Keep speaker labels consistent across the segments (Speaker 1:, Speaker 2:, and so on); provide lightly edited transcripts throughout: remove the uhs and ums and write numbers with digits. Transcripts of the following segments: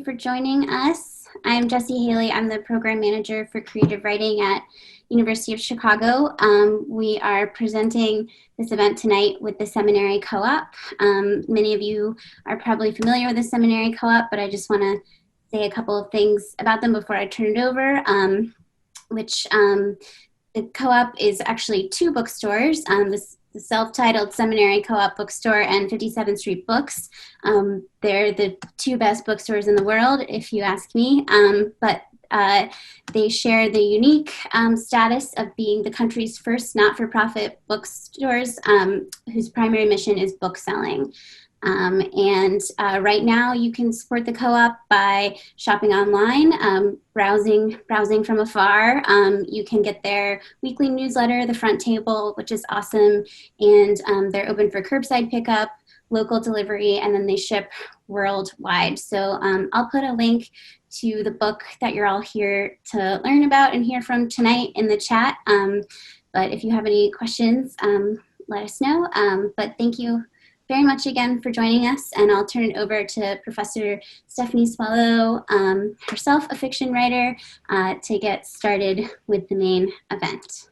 Speaker 1: you for joining us. I'm Jessie Haley. I'm the program manager for creative writing at University of Chicago. We are presenting this event tonight with the Seminary Co-op. Many of you are probably familiar with the Seminary Co-op, but I just want to say a couple of things about them before I turn it over, the Co-op is actually two bookstores. The self-titled Seminary Co-op bookstore and 57th Street Books. They're the two best bookstores in the world, if you ask me, but they share the unique status of being the country's first not-for-profit bookstores whose primary mission is book selling. Right now you can support the co-op by shopping online, browsing from afar. You can get their weekly newsletter, The Front Table, which is awesome. And they're open for curbside pickup, local delivery, and then they ship worldwide. So I'll put a link to the book that you're all here to learn about and hear from tonight in the chat. But if you have any questions, let us know. But thank you very much again for joining us, and I'll turn it over to Professor Stephanie Swallow, herself a fiction writer, to get started with the main event.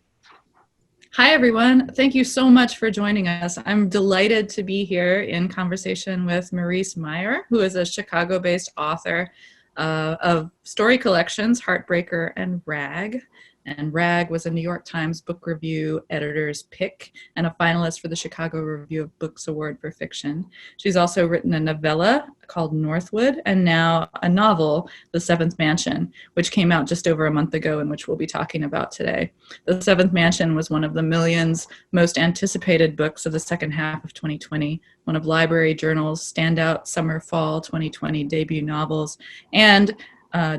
Speaker 2: Hi everyone, thank you so much for joining us. I'm delighted to be here in conversation with Maryse Meijer, who is a Chicago-based author of story collections, Heartbreaker and Rag. And Rag was a New York Times Book Review editor's pick and a finalist for the Chicago Review of Books Award for Fiction. She's also written a novella called Northwood and now a novel, The Seventh Mansion, which came out just over a month ago and which we'll be talking about today. The Seventh Mansion was one of the millions most anticipated books of the second half of 2020, one of Library Journal's standout summer-fall 2020 debut novels, and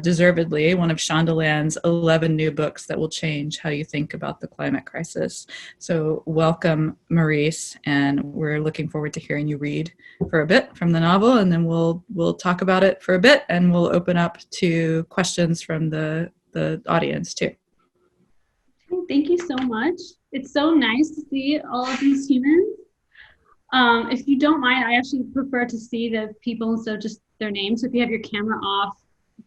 Speaker 2: deservedly one of Shondaland's 11 new books that will change how you think about the climate crisis. So welcome, Maryse, and we're looking forward to hearing you read for a bit from the novel, and then we'll talk about it for a bit, and we'll open up to questions from the audience too.
Speaker 3: Thank you so much. It's so nice to see all of these humans. If you don't mind, I actually prefer to see the people instead of just their names. So if you have your camera off,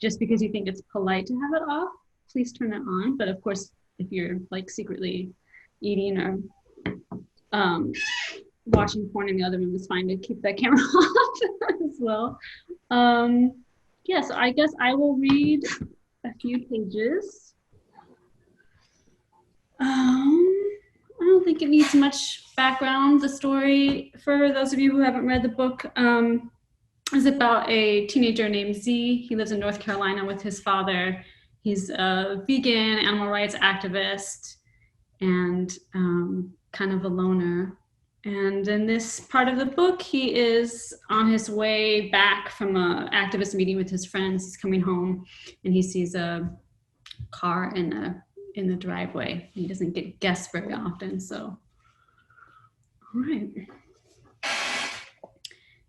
Speaker 3: just because you think it's polite to have it off, please turn it on. But of course, if you're like secretly eating or watching porn in the other room, it's fine to keep that camera off as well. Yeah, so I guess I will read a few pages. I don't think it needs much background. The story, for those of you who haven't read the book, is about a teenager named Z. He lives in North Carolina with his father. He's a vegan, animal rights activist, and kind of a loner. And in this part of the book, he is on his way back from an activist meeting with his friends. He's coming home, and he sees a car in the driveway. He doesn't get guests very often, so. All right.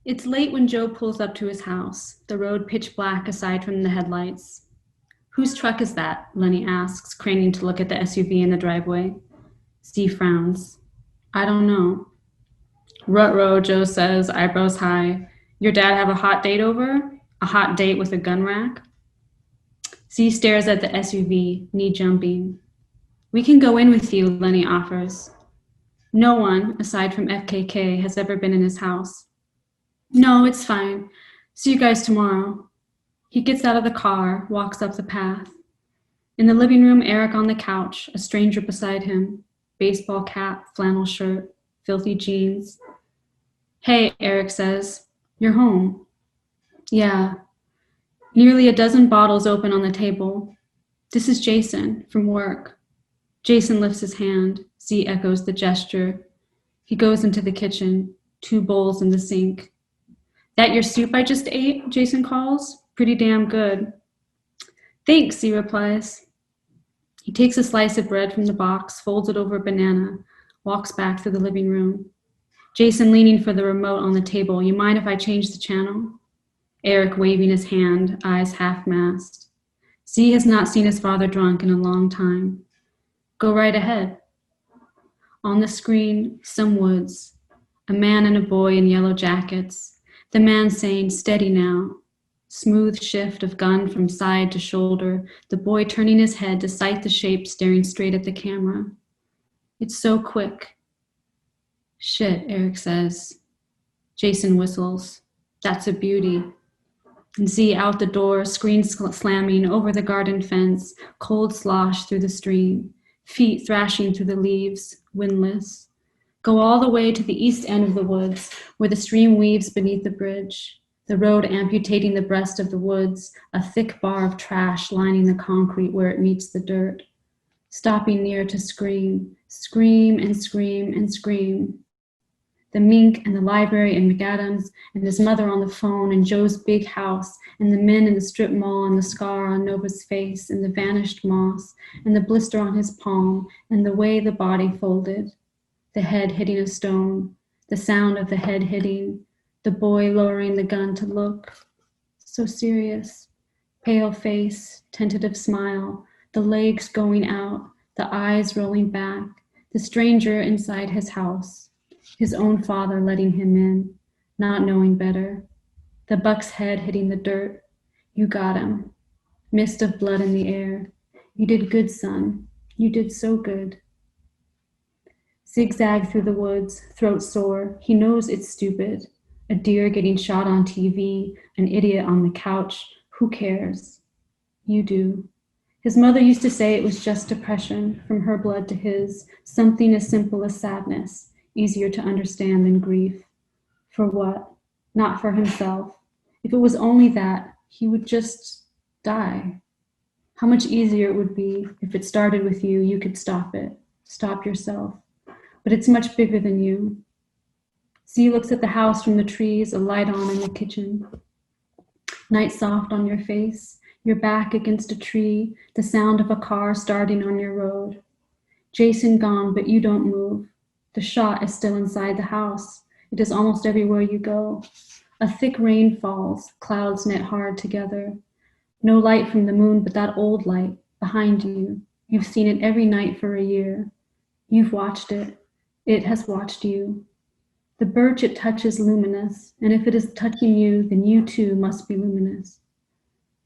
Speaker 3: It's late when Joe pulls up to his house, the road pitch black aside from the headlights. Whose truck is that? Lenny asks, craning to look at the SUV in the driveway. Z frowns. I don't know. Ruh-roh, Joe says, eyebrows high. Your dad have a hot date over? A hot date with a gun rack? Z stares at the SUV, knee jumping. We can go in with you, Lenny offers. No one, aside from FKK, has ever been in his house. No, it's fine. See you guys tomorrow. He gets out of the car, walks up the path. In the living room, Eric on the couch, a stranger beside him. Baseball cap, flannel shirt, filthy jeans. Hey, Eric says, you're home. Yeah. Nearly a dozen bottles open on the table. This is Jason, from work. Jason lifts his hand. Z echoes the gesture. He goes into the kitchen, 2 bowls in the sink. That your soup I just ate? Jason calls. Pretty damn good. Thanks, Z replies. He takes a slice of bread from the box, folds it over a banana, walks back through the living room. Jason leaning for the remote on the table. You mind if I change the channel? Eric waving his hand, eyes half-masked. Z has not seen his father drunk in a long time. Go right ahead. On the screen, some woods. A man and a boy in yellow jackets. The man saying, steady now. Smooth shift of gun from side to shoulder, the boy turning his head to sight the shape staring straight at the camera. It's so quick. Shit, Eric says. Jason whistles. That's a beauty. And Z out the door, screen slamming over the garden fence, cold slosh through the stream, feet thrashing through the leaves, windless. Go all the way to the east end of the woods, where the stream weaves beneath the bridge, the road amputating the breast of the woods, a thick bar of trash lining the concrete where it meets the dirt. Stopping near to scream, scream and scream and scream. The mink and the library and McAdams and his mother on the phone and Joe's big house and the men in the strip mall and the scar on Nova's face and the vanished moss and the blister on his palm and the way the body folded, the head hitting a stone, the sound of the head hitting, the boy lowering the gun to look. So serious, pale face, tentative smile, the legs going out, the eyes rolling back, the stranger inside his house. His own father letting him in, not knowing better. The buck's head hitting the dirt. You got him. Mist of blood in the air. You did good, son. You did so good. Zigzag through the woods, throat sore. He knows it's stupid. A deer getting shot on TV, an idiot on the couch. Who cares? You do. His mother used to say it was just depression, from her blood to his, something as simple as sadness. Easier to understand than grief. For what? Not for himself. If it was only that, he would just die. How much easier it would be if it started with you, you could stop it. Stop yourself. But it's much bigger than you. Z looks at the house from the trees, a light on in the kitchen. Night soft on your face, your back against a tree, the sound of a car starting on your road. Jason gone, but you don't move. The shot is still inside the house. It is almost everywhere you go. A thick rain falls, clouds knit hard together. No light from the moon, but that old light behind you. You've seen it every night for a year. You've watched it. It has watched you. The birch it touches luminous, and if it is touching you, then you too must be luminous.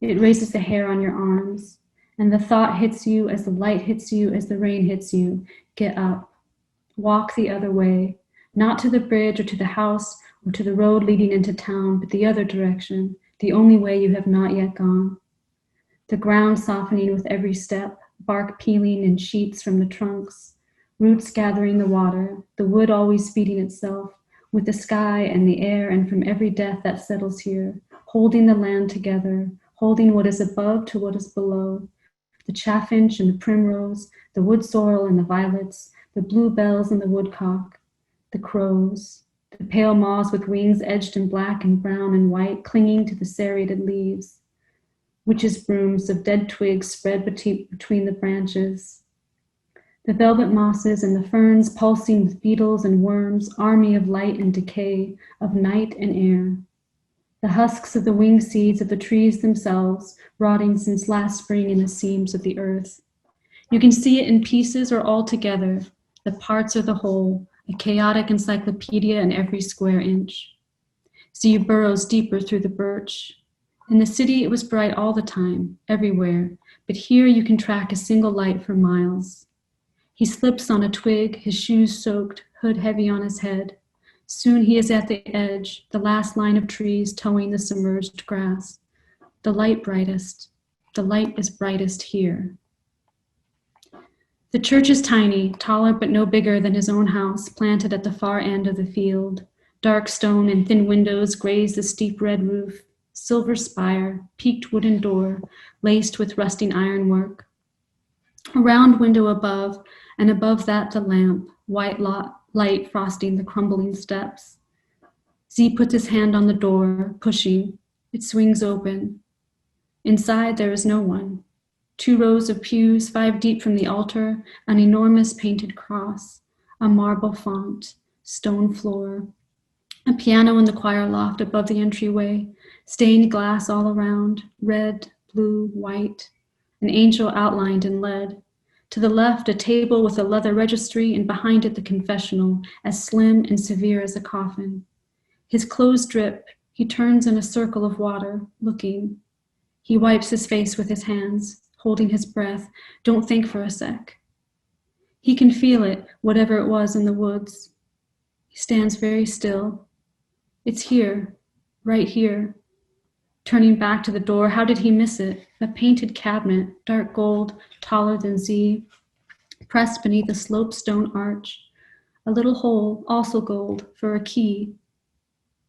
Speaker 3: It raises the hair on your arms, and the thought hits you as the light hits you, as the rain hits you. Get up. Walk the other way, not to the bridge or to the house or to the road leading into town, but the other direction, the only way you have not yet gone. The ground softening with every step, bark peeling in sheets from the trunks, roots gathering the water, the wood always feeding itself, with the sky and the air and from every death that settles here, holding the land together, holding what is above to what is below, the chaffinch and the primrose, the wood sorrel and the violets, the bluebells and the woodcock, the crows, the pale moths with wings edged in black and brown and white, clinging to the serrated leaves, witches' brooms of dead twigs spread between the branches, the velvet mosses and the ferns pulsing with beetles and worms, army of light and decay, of night and air, the husks of the winged seeds of the trees themselves, rotting since last spring in the seams of the earth. You can see it in pieces or all together, the parts or the whole, a chaotic encyclopedia in every square inch. So you burrows deeper through the birch. In the city, it was bright all the time, everywhere, but here you can track a single light for miles. He slips on a twig, his shoes soaked, hood heavy on his head. Soon he is at the edge, the last line of trees towing the submerged grass. The light brightest. The light is brightest here. The church is tiny, taller but no bigger than his own house, planted at the far end of the field. Dark stone and thin windows graze the steep red roof, silver spire, peaked wooden door, laced with rusting ironwork. A round window above, and above that the lamp, white light frosting the crumbling steps. Z puts his hand on the door, pushing. It swings open. Inside there is no one. 2 rows of pews, 5 deep from the altar, an enormous painted cross, a marble font, stone floor, a piano in the choir loft above the entryway, stained glass all around, red, blue, white, an angel outlined in lead. To the left, a table with a leather registry, and behind it the confessional, as slim and severe as a coffin. His clothes drip, He turns in a circle of water, looking. He wipes his face with his hands, holding his breath. Don't think for a sec. He can feel it, whatever it was in the woods. He stands very still. It's here, right here. Turning back to the door, how did he miss it? A painted cabinet, dark gold, taller than Z, pressed beneath a sloped stone arch. A little hole, also gold, for a key.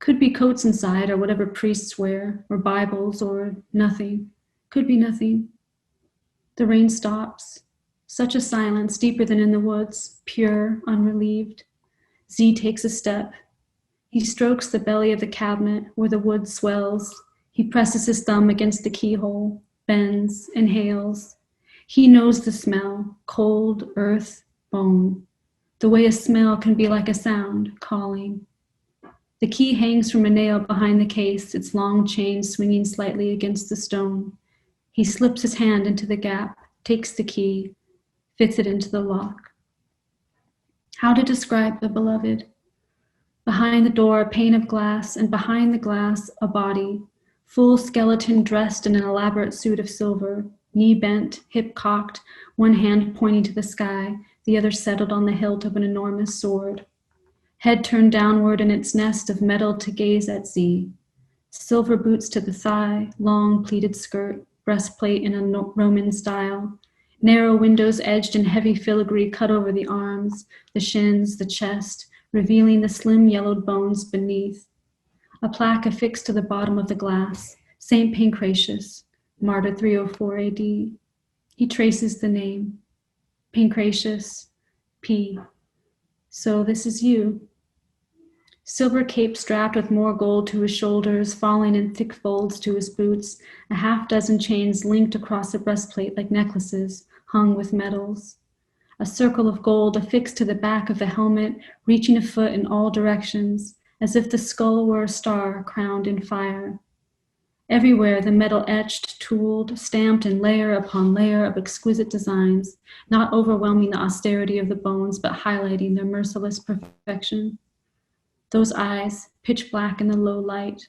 Speaker 3: Could be coats inside, or whatever priests wear, or Bibles, or nothing. Could be nothing. The rain stops. Such a silence, deeper than in the woods, pure, unrelieved. Z takes a step. He strokes the belly of the cabinet where the wood swells. He presses his thumb against the keyhole, bends, inhales. He knows the smell, cold, earth, bone. The way a smell can be like a sound, calling. The key hangs from a nail behind the case, its long chain swinging slightly against the stone. He slips his hand into the gap, takes the key, fits it into the lock. How to describe the beloved? Behind the door, a pane of glass, and behind the glass, a body, full skeleton dressed in an elaborate suit of silver, knee bent, hip cocked, one hand pointing to the sky, the other settled on the hilt of an enormous sword. Head turned downward in its nest of metal to gaze at Z. Silver boots to the thigh, long pleated skirt, breastplate in a Roman style. Narrow windows edged in heavy filigree cut over the arms, the shins, the chest, revealing the slim yellowed bones beneath. A plaque affixed to the bottom of the glass, Saint Pancratius, martyred 304 AD. He traces the name, Pancratius, P. So this is you. Silver cape strapped with more gold to his shoulders, falling in thick folds to his boots, a half-dozen chains linked across the breastplate like necklaces, hung with medals. A circle of gold affixed to the back of the helmet, reaching a foot in all directions, as if the skull were a star crowned in fire. Everywhere the metal etched, tooled, stamped in layer upon layer of exquisite designs, not overwhelming the austerity of the bones, but highlighting their merciless perfection. Those eyes, pitch black in the low light.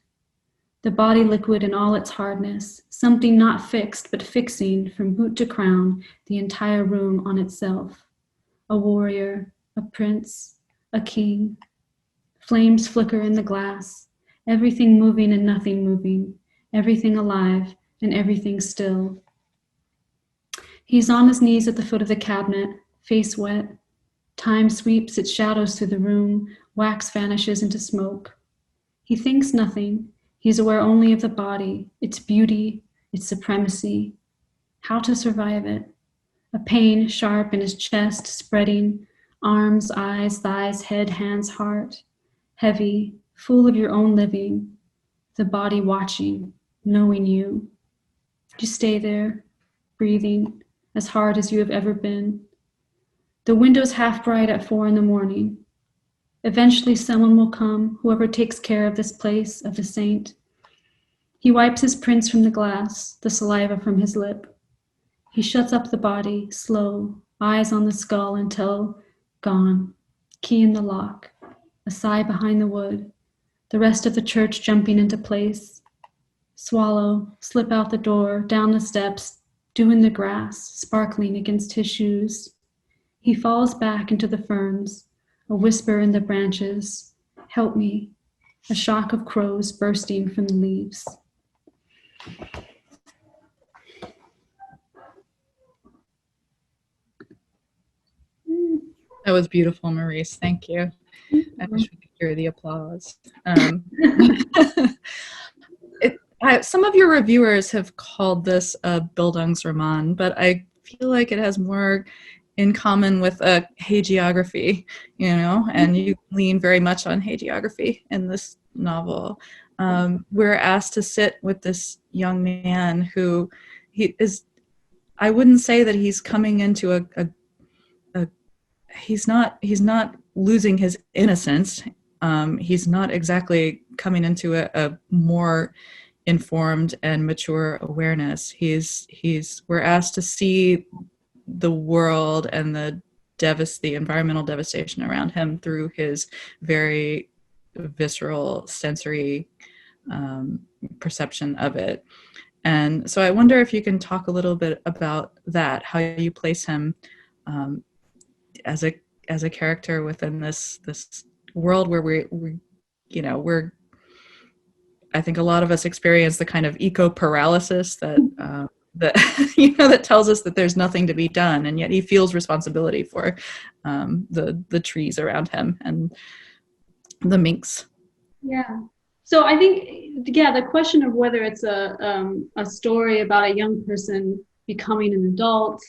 Speaker 3: The body liquid in all its hardness, something not fixed, but fixing, from boot to crown, the entire room on itself. A warrior, a prince, a king. Flames flicker in the glass, everything moving and nothing moving, everything alive and everything still. He's on his knees at the foot of the cabinet, face wet. Time sweeps its shadows through the room, wax vanishes into smoke. He thinks nothing. He's aware only of the body, its beauty, its supremacy. How to survive it? A pain sharp in his chest, spreading, arms, eyes, thighs, head, hands, heart. Heavy, full of your own living. The body watching, knowing you. You stay there, breathing, as hard as you have ever been. The window's half bright at 4 a.m. Eventually someone will come, whoever takes care of this place, of the saint. He wipes his prints from the glass, the saliva from his lip. He shuts up the body, slow, eyes on the skull until gone. Key in the lock, a sigh behind the wood, the rest of the church jumping into place. Swallow, slip out the door, down the steps, dew in the grass, sparkling against his shoes. He falls back into the ferns, a whisper in the branches, help me, a shock of crows bursting from the leaves.
Speaker 2: That was beautiful, Maryse. Thank you. I wish we could hear the applause. Some of your reviewers have called this a Bildungsroman, but I feel like it has more in common with a hagiography, and you lean very much on hagiography in this novel. We're asked to sit with this young man who I wouldn't say that he's coming into he's not losing his innocence. He's not exactly coming into a more informed and mature awareness. We're asked to see the world and the environmental devastation around him through his very visceral sensory perception of it. And so I wonder if you can talk a little bit about that, how you place him as a character within this world where we're I think a lot of us experience the kind of eco paralysis that that that tells us that there's nothing to be done, and yet he feels responsibility for the trees around him and the minks.
Speaker 3: Yeah. So I think, the question of whether it's a story about a young person becoming an adult,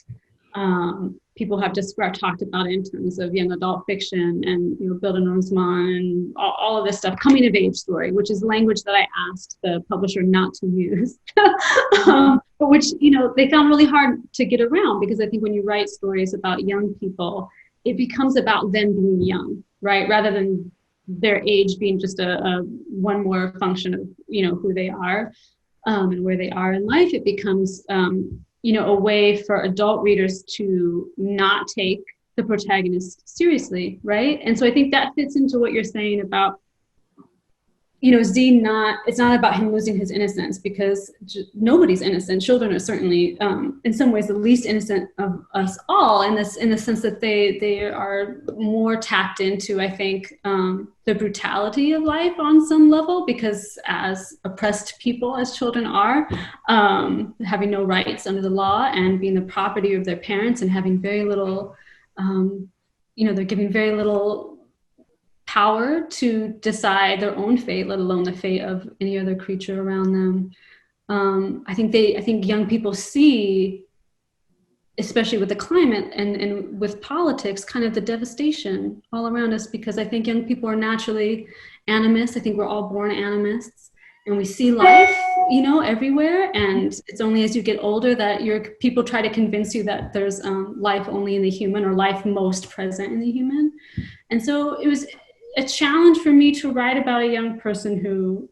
Speaker 3: people have just talked about it in terms of young adult fiction and Build a Rosemont and all of this stuff, coming of age story, which is language that I asked the publisher not to use, but which they found really hard to get around, because I think when you write stories about young people, it becomes about them being young, right, rather than their age being just a one more function of who they are and where they are in life. It becomes a way for adult readers to not take the protagonist seriously, right? And so I think that fits into what you're saying about Z it's not about him losing his innocence, because nobody's innocent. Children are certainly, in some ways, the least innocent of us all, in the sense that they are more tapped into, I think, the brutality of life on some level, because as oppressed people as children are, having no rights under the law and being the property of their parents and having very little, they're giving very little power to decide their own fate, let alone the fate of any other creature around them. I think young people see, especially with the climate and with politics, kind of the devastation all around us, because I think young people are naturally animists. I think we're all born animists, and we see life, everywhere. And it's only as you get older that people try to convince you that there's life only in the human, or life most present in the human. And so it was a challenge for me to write about a young person who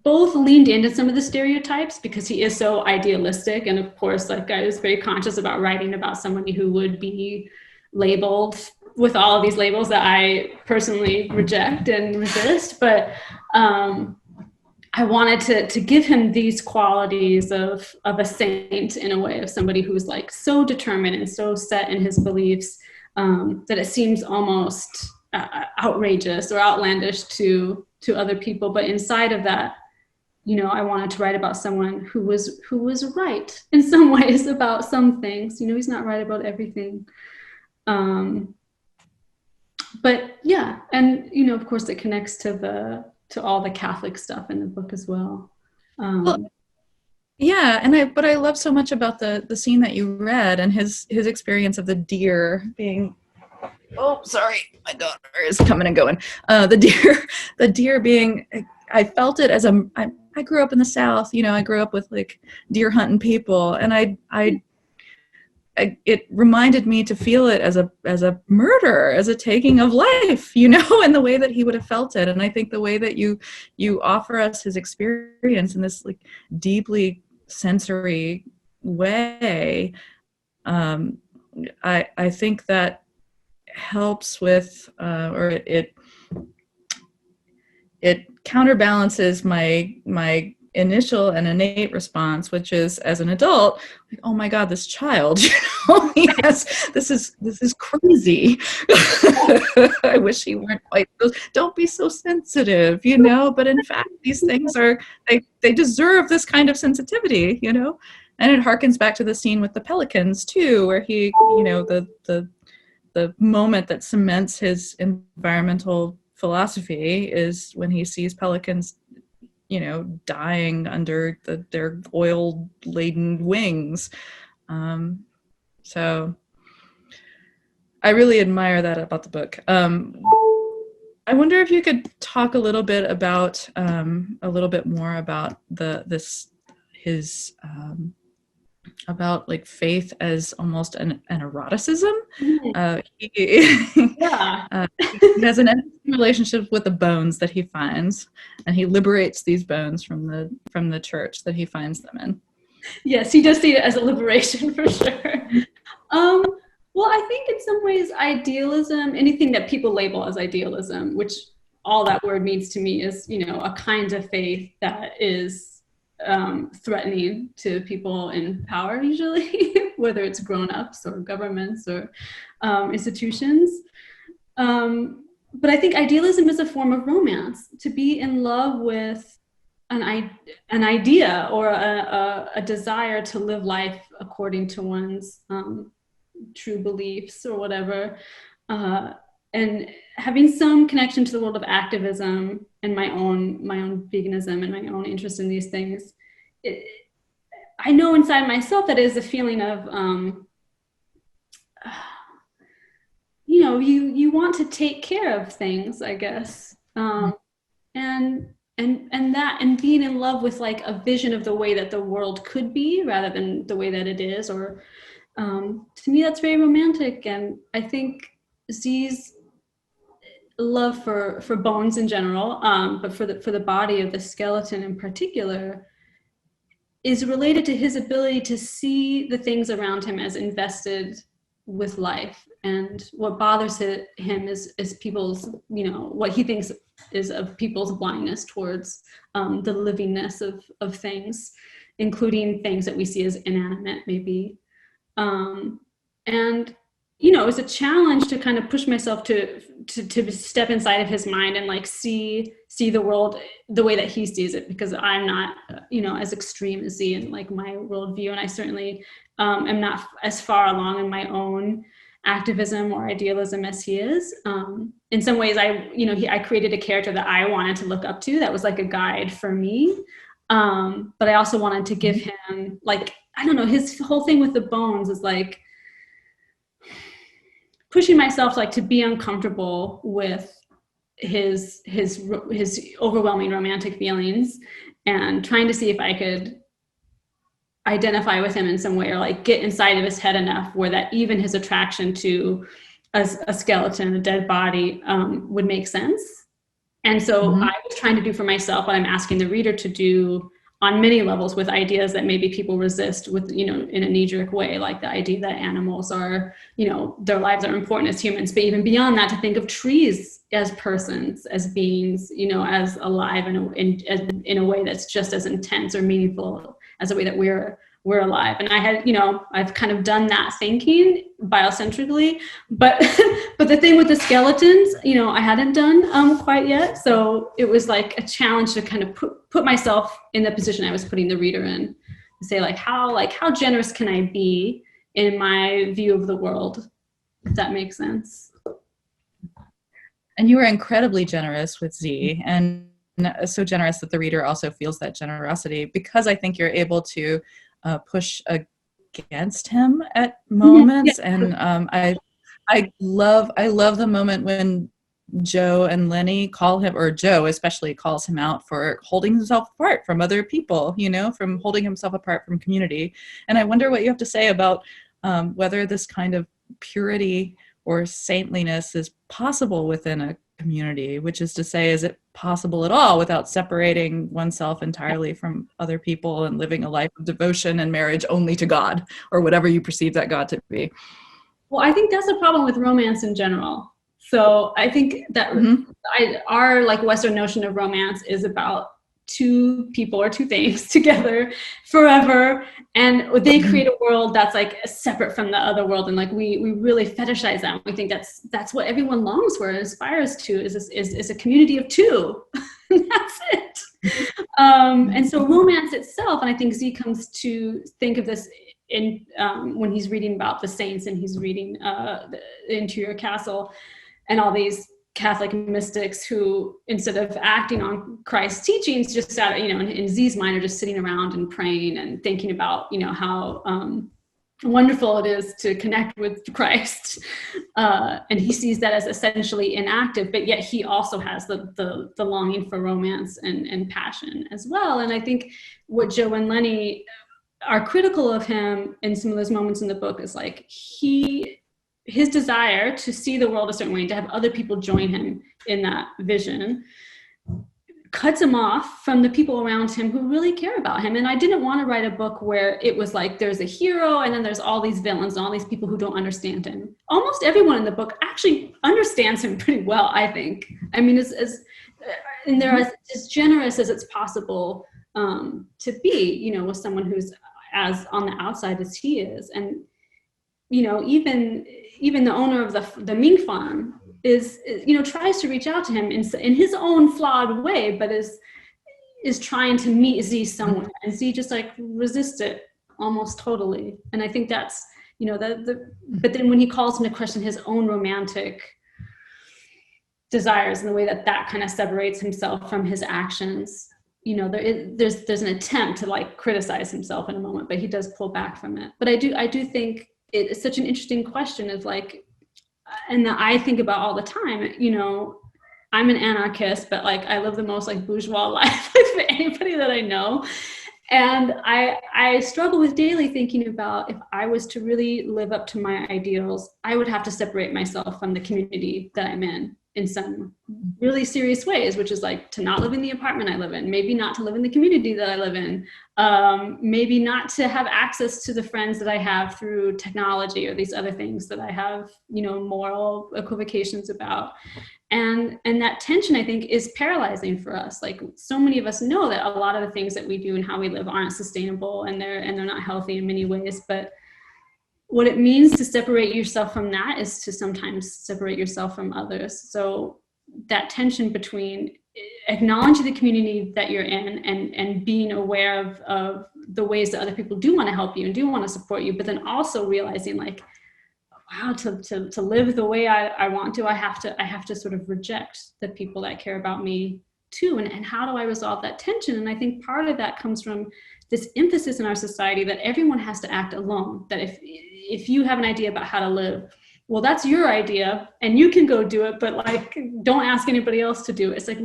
Speaker 3: both leaned into some of the stereotypes, because he is so idealistic. And of course, I was very conscious about writing about somebody who would be labeled with all of these labels that I personally reject and resist. But I wanted to give him these qualities of a saint, in a way, of somebody who's so determined and so set in his beliefs that it seems almost outrageous or outlandish to other people. But inside of that, I wanted to write about someone who was right in some ways about some things. He's not right about everything. But yeah, and of course it connects to all the Catholic stuff in the book as well.
Speaker 2: Yeah, but I love so much about the scene that you read, and his experience of the deer being. Oh, sorry, my daughter is coming and going. The deer being. I felt it as I grew up in the South. I grew up with deer hunting people, and it reminded me to feel it as a murder, as a taking of life, in the way that he would have felt it. And I think the way that you offer us his experience in this deeply sensory way, I think that helps with, or it counterbalances my initial and innate response, which is, as an adult, oh my God, this child, yes, this is crazy. I wish he weren't quite those. Don't be so sensitive, but in fact, these things they deserve this kind of sensitivity, and it harkens back to the scene with the pelicans too, where he, the moment that cements his environmental philosophy is when he sees pelicans dying under their oil-laden wings. So I really admire that about the book. I wonder if you could talk a little bit more about his about faith as almost an eroticism. He has an interesting relationship with the bones that he finds, and he liberates these bones from the church that he finds them in.
Speaker 3: Yes, he does see it as a liberation for sure. Well, I think in some ways idealism, anything that people label as idealism, which all that word means to me is, a kind of faith that is threatening to people in power, usually, whether it's grown-ups or governments or institutions. But I think idealism is a form of romance. To be in love with an idea or a desire to live life according to one's true beliefs or whatever, and having some connection to the world of activism and my own veganism and my own interest in these things. I know inside myself that is a feeling of you want to take care of things, I guess, and being in love with like a vision of the way that the world could be rather than the way that it is, or to me that's very romantic. And I think Z's love for bones in general, but for the body of the skeleton in particular, is related to his ability to see the things around him as invested with life. And what bothers him is people's, what he thinks is of people's blindness towards the livingness of things, including things that we see as inanimate, maybe. And it's a challenge to kind of push myself to step inside of his mind and like see the world the way that he sees it, because I'm not, as extreme as he in like my worldview, and I certainly am not as far along in my own activism or idealism as he is. In some ways, I created a character that I wanted to look up to, that was like a guide for me. But I also wanted to give him, like, I don't know, his whole thing with the bones is like pushing myself like to be uncomfortable with his overwhelming romantic feelings, and trying to see if I could identify with him in some way, or like get inside of his head enough where that even his attraction to a skeleton, a dead body, would make sense. And so I was trying to do for myself what I'm asking the reader to do on many levels with ideas that maybe people resist with, in a knee-jerk way, like the idea that animals are, their lives are important as humans, but even beyond that, to think of trees as persons, as beings, as alive in a way that's just as intense or meaningful as the way that we're alive. And I had, I've kind of done that thinking biocentrically, but the thing with the skeletons, I hadn't done quite yet. So it was like a challenge to kind of put myself in the position I was putting the reader in, and say how generous can I be in my view of the world, if that makes sense.
Speaker 2: And you were incredibly generous with Z, and so generous that the reader also feels that generosity, because I think you're able to push against him at moments. Yeah. And I love the moment when Joe and Lenny call him, or Joe especially calls him out for holding himself apart from other people, from holding himself apart from community. And I wonder what you have to say about whether this kind of purity or saintliness is possible within a community, which is to say, is it possible at all without separating oneself entirely from other people and living a life of devotion and marriage only to God, or whatever you perceive that God to be?
Speaker 3: Well, I think that's the problem with romance in general. So I think that our like Western notion of romance is about two people or two things together forever, and they create a world that's like separate from the other world, and like we really fetishize that. We think that's what everyone longs for and aspires to, is a community of two. That's it. And so romance itself, and I think Z comes to think of this in when he's reading about the saints, and he's reading the Interior Castle and all these Catholic mystics who, instead of acting on Christ's teachings, just sat, in Z's mind, are just sitting around and praying and thinking about, how wonderful it is to connect with Christ. And he sees that as essentially inactive, but yet he also has the longing for romance and passion as well. And I think what Joe and Lenny are critical of him in some of those moments in the book is like his desire to see the world a certain way and to have other people join him in that vision cuts him off from the people around him who really care about him. And I didn't want to write a book where it was like there's a hero and then there's all these villains and all these people who don't understand him. Almost everyone in the book actually understands him pretty well, I think. I mean, and they're as generous as it's possible to be, you know, with someone who's as on the outside as he is. And, you know, even the owner of the mink farm is, you know, tries to reach out to him in his own flawed way, but is trying to meet Z somewhere, and Z just like resists it almost totally. And I think that's, you know, but then when he calls him to question his own romantic desires and the way that kind of separates himself from his actions, you know, there's an attempt to like criticize himself in a moment, but he does pull back from it. But I do think it's such an interesting question of like, and that I think about all the time, you know, I'm an anarchist, but like I live the most like bourgeois life of anybody that I know. And I struggle with daily thinking about if I was to really live up to my ideals, I would have to separate myself from the community that I'm in some really serious ways, which is like to not live in the apartment I live in, maybe not to live in the community that I live in, maybe not to have access to the friends that I have through technology or these other things that I have, you know, moral equivocations about. And that tension, I think, is paralyzing for us. Like so many of us know that a lot of the things that we do and how we live aren't sustainable and they're not healthy in many ways. But what it means to separate yourself from that is to sometimes separate yourself from others. So that tension between acknowledging the community that you're in and being aware of the ways that other people do want to help you and do want to support you, but then also realizing like, wow, to live the way I want to, I have to sort of reject the people that care about me too. And how do I resolve that tension? And I think part of that comes from this emphasis in our society that everyone has to act alone, that if you have an idea about how to live, well, that's your idea and you can go do it, but like, don't ask anybody else to do it. It's like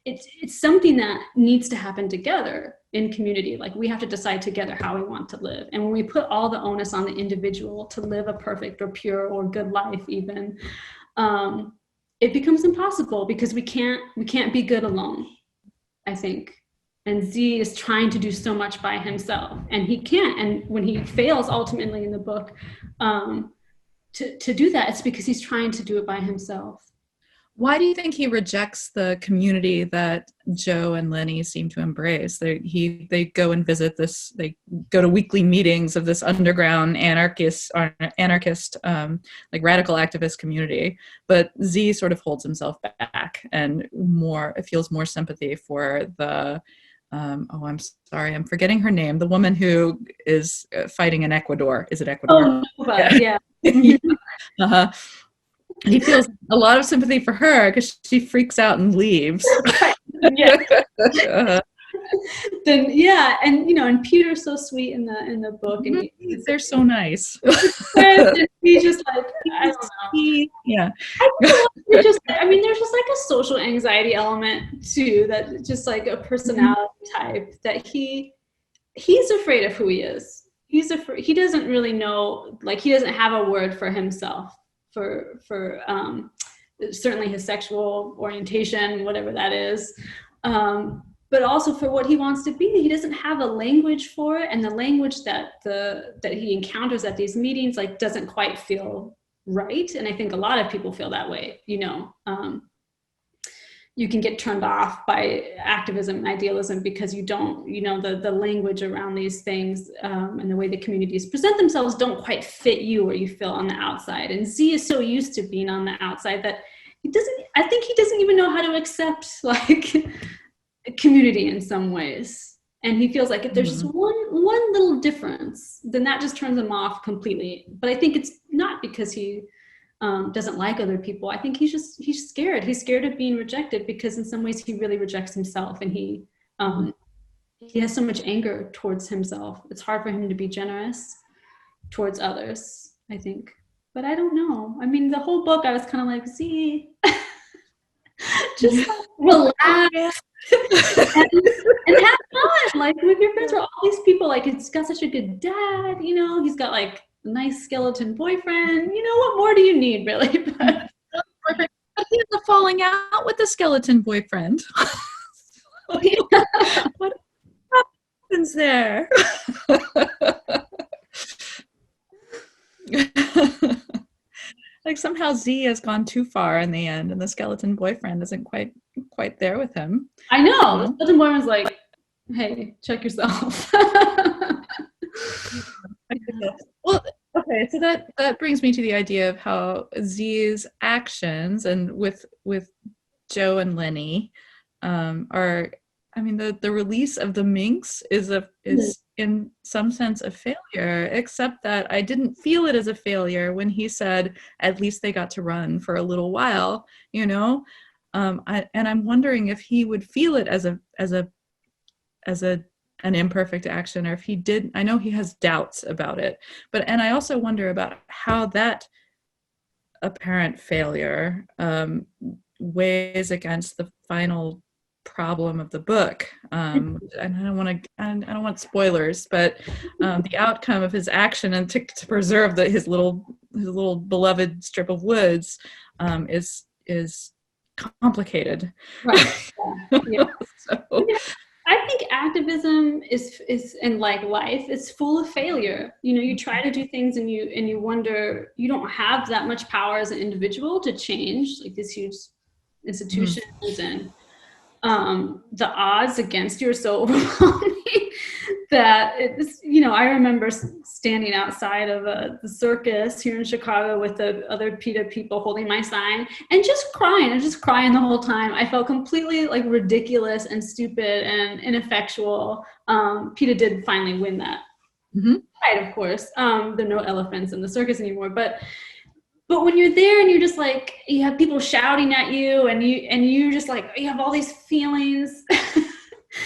Speaker 3: it's something that needs to happen together in community. Like we have to decide together how we want to live. And when we put all the onus on the individual to live a perfect or pure or good life even, it becomes impossible because we can't be good alone, I think. And Z is trying to do so much by himself and he can't. And when he fails ultimately in the book, to do that, it's because he's trying to do it by himself.
Speaker 2: Why do you think he rejects the community that Joe and Lenny seem to embrace? They go and visit this, they go to weekly meetings of this underground anarchist, like radical activist community. But Z sort of holds himself back and feels more sympathy for the, I'm sorry, I'm forgetting her name, the woman who is fighting in Ecuador. Is it Ecuador?
Speaker 3: Oh, Nova, yeah.
Speaker 2: Uh-huh. He feels a lot of sympathy for her because she freaks out and leaves.
Speaker 3: Yeah. Then yeah, and you know, and Peter's so sweet in the book, and
Speaker 2: they're so nice.
Speaker 3: And he's just like, I don't know.
Speaker 2: Yeah.
Speaker 3: There's just like a social anxiety element too, that just like a personality type that he's afraid of who he is. He's afraid. He doesn't really know, like he doesn't have a word for himself. For certainly his sexual orientation, whatever that is, but also for what he wants to be. He doesn't have a language for it, and the language that he encounters at these meetings like doesn't quite feel right. And I think a lot of people feel that way. You know, you can get turned off by activism and idealism because you don't, you know, the language around these things and the way the communities present themselves don't quite fit you or you feel on the outside. And Z is so used to being on the outside that I think he doesn't even know how to accept like a community in some ways. And he feels like if there's just one little difference, then that just turns him off completely. But I think it's not because he doesn't like other people. I think he's scared. He's scared of being rejected because in some ways he really rejects himself, and he has so much anger towards himself. It's hard for him to be generous towards others, I think. But I don't know. I mean, the whole book I was kind of like, see, just relax and have fun, like with your friends or all these people. Like, it's got such a good dad, you know, he's got like a nice skeleton boyfriend, you know, what more do you need really? But
Speaker 2: he has a falling out with the skeleton boyfriend. What happens there? Like somehow Z has gone too far in the end, and the skeleton boyfriend isn't quite there with him.
Speaker 3: I know. The
Speaker 2: No?
Speaker 3: skeleton boy was like, hey, check yourself.
Speaker 2: Well, okay, so that brings me to the idea of how Z's actions and with Joe and Lenny are, I mean, the release of the minx is in some sense a failure, except that I didn't feel it as a failure when he said at least they got to run for a little while, you know. And I'm wondering if he would feel it as an imperfect action, or if he did. I know he has doubts about it, and I also wonder about how that apparent failure weighs against the final problem of the book. And I don't want spoilers, but the outcome of his action and to preserve his little beloved strip of woods is complicated.
Speaker 3: Right. Yeah.
Speaker 2: So,
Speaker 3: I think activism is in like life, it's full of failure. You know, you try to do things and you wonder, you don't have that much power as an individual to change like these huge institutions, and the odds against you are so overwhelming that it's, you know, I remember standing outside of the circus here in Chicago with the other PETA people holding my sign and just crying and just crying the whole time. I felt completely like ridiculous and stupid and ineffectual. PETA did finally win that fight, of course. There are no elephants in the circus anymore, but when you're there and you're just like, you have people shouting at you and you just like, you have all these feelings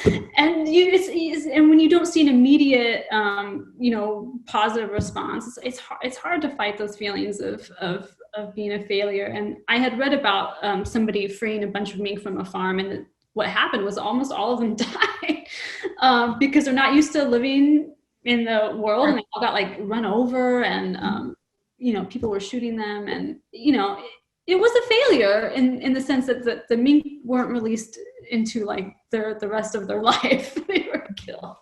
Speaker 3: and and when you don't see an immediate, you know, positive response, it's hard to fight those feelings of being a failure. And I had read about somebody freeing a bunch of mink from a farm, and what happened was almost all of them died because they're not used to living in the world, and they all got like run over, and you know, people were shooting them, and you know, it was a failure in the sense that the mink weren't released into like the rest of their life. They were killed.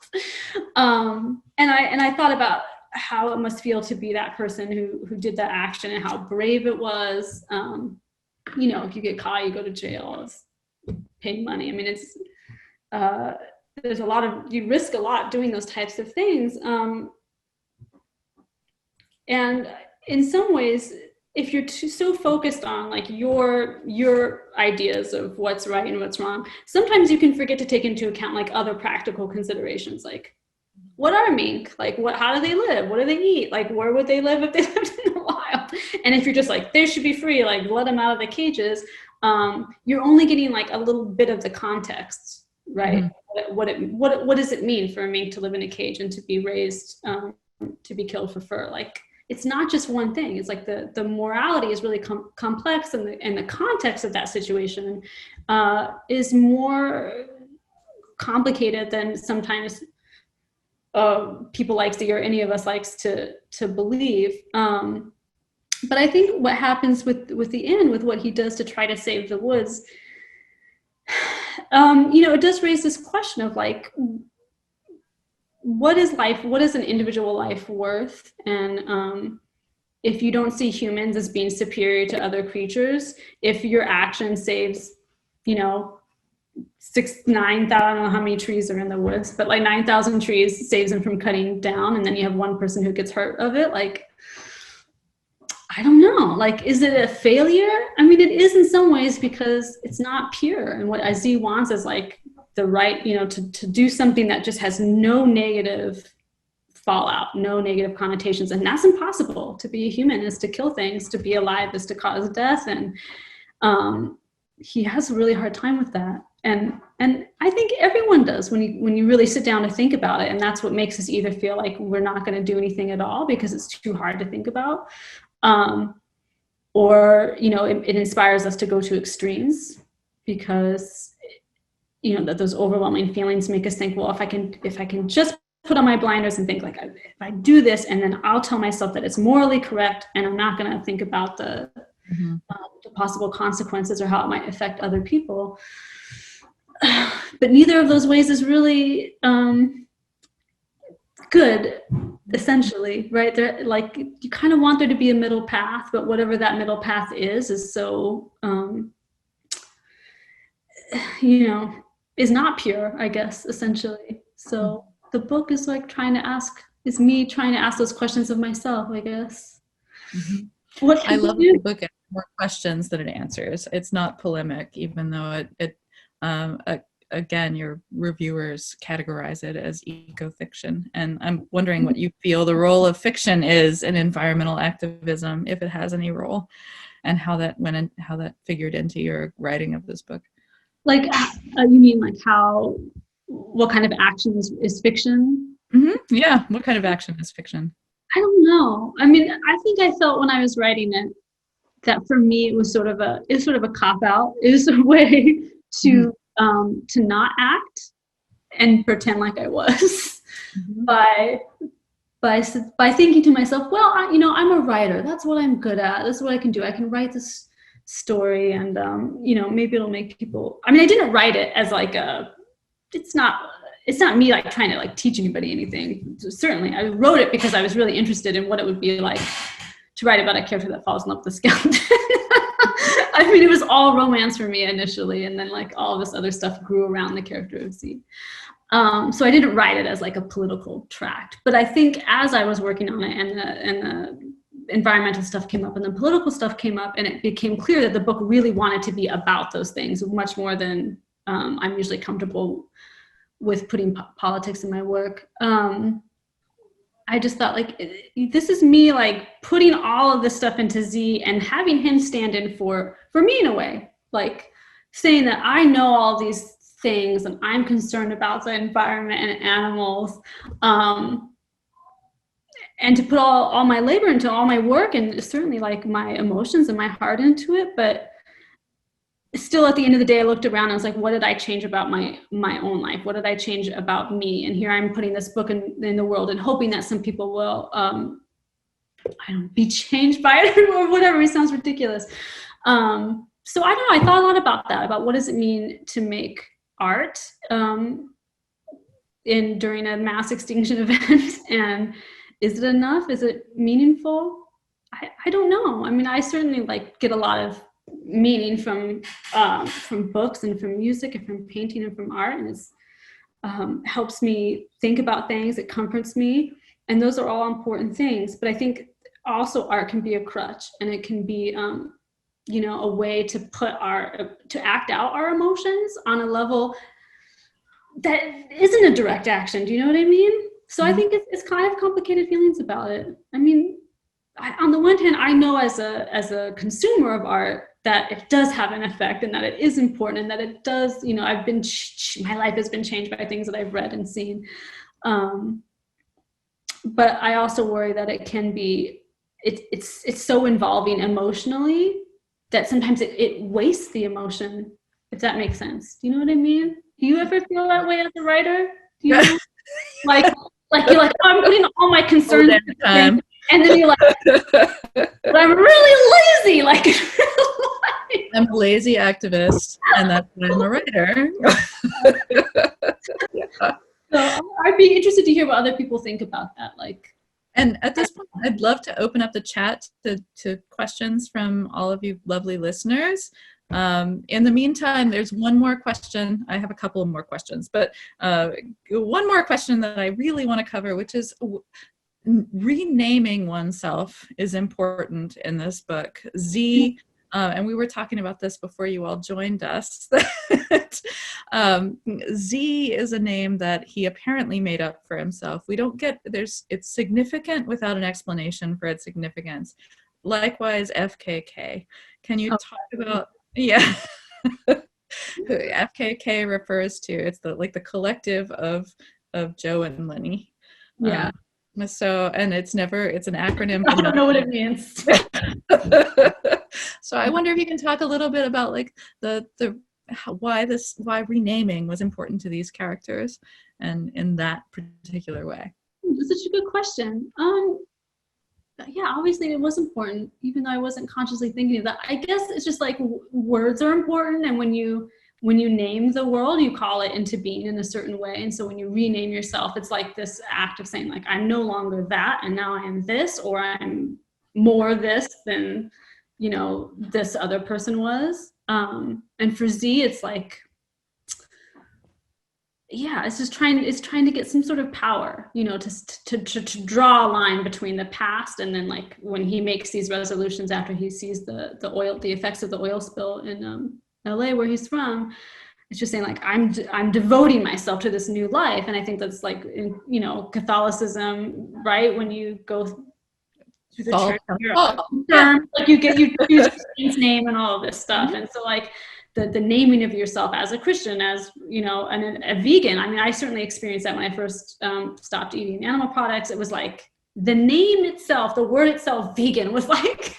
Speaker 3: And I thought about how it must feel to be that person who did that action, and how brave it was. You know, if you get caught, you go to jail, it's paying money. I mean, it's there's a lot of, you risk a lot doing those types of things. And in some ways, if you're so focused on like your ideas of what's right and what's wrong, sometimes you can forget to take into account like other practical considerations, like what are mink, like how do they live, what do they eat, like where would they live if they lived in the wild? And if you're just like, they should be free, like let them out of the cages, you're only getting like a little bit of the context, right? What does it mean for a mink to live in a cage and to be raised to be killed for fur? Like, it's not just one thing. It's like the morality is really complex, and the context of that situation is more complicated than sometimes people like Z or any of us likes to believe. But I think what happens with the end, with what he does to try to save the woods, you know, it does raise this question of like, what is life? What is an individual life worth? And if you don't see humans as being superior to other creatures, if your action saves, you know, 9,000, I don't know how many trees are in the woods, but like 9,000 trees saves them from cutting down, and then you have one person who gets hurt of it, like, I don't know, like, is it a failure? I mean, it is in some ways, because it's not pure. And what Z wants is like the right, you know, to do something that just has no negative fallout, no negative connotations. And that's impossible. To be a human is to kill things, to be alive is to cause death. And he has a really hard time with that. And I think everyone does when you really sit down to think about it. And that's what makes us either feel like we're not going to do anything at all because it's too hard to think about. Or, you know, it inspires us to go to extremes, because, you know, that those overwhelming feelings make us think, well, if I can just put on my blinders and think like, if I do this, and then I'll tell myself that it's morally correct, and I'm not going to think about the possible consequences or how it might affect other people. but neither of those ways is really good, essentially, right? They're like, you kind of want there to be a middle path, but whatever that middle path is so is not pure, I guess, essentially. So the book is like is me trying to ask those questions of myself, I guess.
Speaker 2: Mm-hmm. I love the book. It has more questions than it answers. It's not polemic, even though again, your reviewers categorize it as eco-fiction. And I'm wondering what you feel the role of fiction is in environmental activism, if it has any role, and how that figured into your writing of this book.
Speaker 3: Like, you mean like what kind of action is fiction?
Speaker 2: Mm-hmm. Yeah. What kind of action is fiction?
Speaker 3: I don't know. I mean, I think I felt when I was writing it that for me it was sort of a cop-out. It was a way to not act and pretend like I was by thinking to myself, well, I'm a writer. That's what I'm good at. That's what I can do. I can write this story, and maybe it'll make people. I mean, I didn't write it as like it's not me like trying to like teach anybody anything. Certainly, I wrote it because I was really interested in what it would be like to write about a character that falls in love with a skeleton. I mean, it was all romance for me initially, and then like all this other stuff grew around the character of Z. So I didn't write it as like a political tract, but I think as I was working on it and the environmental stuff came up and the political stuff came up, and it became clear that the book really wanted to be about those things much more than I'm usually comfortable with putting politics in my work. I just thought like, this is me like putting all of this stuff into Z and having him stand in for me in a way, like saying that I know all these things and I'm concerned about the environment and animals, and to put all my labor into all my work and certainly like my emotions and my heart into it. But still at the end of the day, I looked around and I was like, what did I change about my own life? What did I change about me? And here I'm putting this book in the world and hoping that some people will, be changed by it or whatever. It sounds ridiculous. So I don't know. I thought a lot about that, about what does it mean to make art during a mass extinction event, and is it enough? Is it meaningful? I don't know. I mean, I certainly like get a lot of meaning from books and from music and from painting and from art, and it helps me think about things. It comforts me, and those are all important things. But I think also art can be a crutch, and it can be a way to act out our emotions on a level that isn't a direct action. Do you know what I mean? So I think it's kind of complicated feelings about it. I mean, on the one hand, I know as a consumer of art that it does have an effect and that it is important and that it does, my life has been changed by things that I've read and seen. But I also worry that it can be, it's so involving emotionally that sometimes it wastes the emotion, if that makes sense. Do you know what I mean? Do you ever feel that way as a writer? Do you know? like you're like, oh, I'm putting all my concerns in, and then you're like, but I'm really lazy. Like,
Speaker 2: I'm a lazy activist, and that's why I'm a writer.
Speaker 3: So I'd be interested to hear what other people think about that.
Speaker 2: And at this point, I'd love to open up the chat to questions from all of you lovely listeners. In the meantime, there's one more question. I have a couple of more questions, but one more question that I really want to cover, which is renaming oneself is important in this book. Z, and we were talking about this before you all joined us. Z is a name that he apparently made up for himself. We don't get, it's significant without an explanation for its significance. Likewise, FKK. Can you talk about, yeah. FKK refers to, it's the collective of Joe and Lenny.
Speaker 3: Yeah.
Speaker 2: So, and it's an acronym.
Speaker 3: I don't know what it means.
Speaker 2: So I wonder if you can talk a little bit about why renaming was important to these characters and in that particular way.
Speaker 3: That's such a good question. Yeah, obviously it was important, even though I wasn't consciously thinking of that. I guess it's just like words are important, and when you when you name the world, you call it into being in a certain way. And so when you rename yourself, it's like this act of saying, like, I'm no longer that, and now I am this, or I'm more this than, you know, this other person was. And for Z, it's like, yeah, it's trying to get some sort of power, you know, to draw a line between the past, and then, like, when he makes these resolutions after he sees the effects of the oil spill in LA, where he's from, it's just saying, like, I'm devoting myself to this new life. And I think that's like, in, you know, Catholicism, right? When you go through the church, like, you choose his name and all of this stuff. And so, like, the naming of yourself as a Christian, as, you know, and a vegan. I mean, I certainly experienced that when I first stopped eating animal products. It was like the name itself, the word itself, vegan, was like,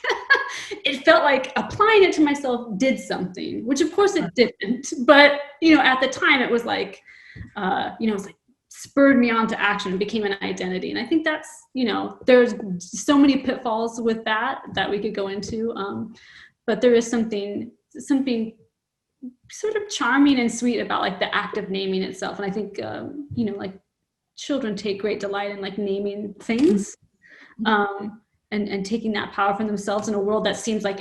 Speaker 3: it felt like applying it to myself did something, which of course it didn't. But, you know, at the time it was like, you know, it was like, spurred me on to action and became an identity. And I think that's, you know, there's so many pitfalls with that we could go into. But there is something sort of charming and sweet about, like, the act of naming itself. And I think, you know, like, children take great delight in, like, naming things, and taking that power from themselves in a world that seems like